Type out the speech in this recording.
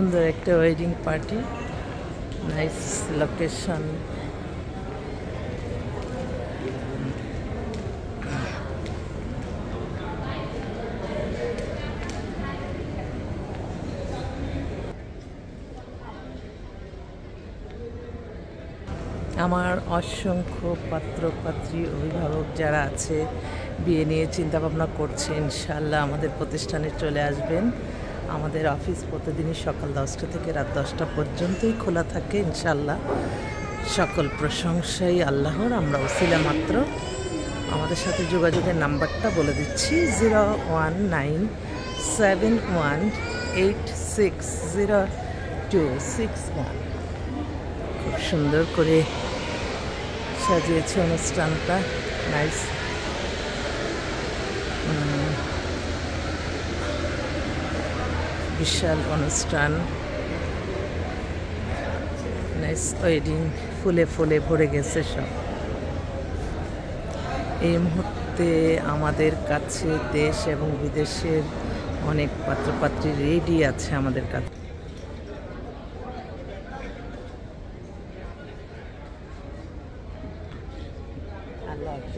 সুন্দর একটা wedding party, nice location. আমার অসংখ্য পাত্র পাত্রী অভিভাবক যারা আছে, বিয়ে নিয়ে চিন্তা ভাবনা করছে, ইনশাআল্লাহ আমাদের প্রতিষ্ঠানে চলে আসবেন। আমাদের অফিস প্রতিদিনই সকাল 10টা থেকে রাত 10টা পর্যন্তই খোলা থাকে ইনশাআল্লাহ। সকল প্রশংসাই আল্লাহর, আমরা ওসিলা মাত্র। আমাদের সাথে যোগাযোগের নাম্বারটা বলে দিচ্ছি, 01971860261। খুব সুন্দর করে সাজিয়েছে অনুষ্ঠানটা, নাইস। বিশাল অনুষ্ঠান, নাইস ওয়েডিং, ফুলে ফুলে ভরে গেছে সব। এই মুহূর্তে আমাদের কাছে দেশ এবং বিদেশের অনেক পাত্রপাত্রী রেডি আছে আমাদের কাছে।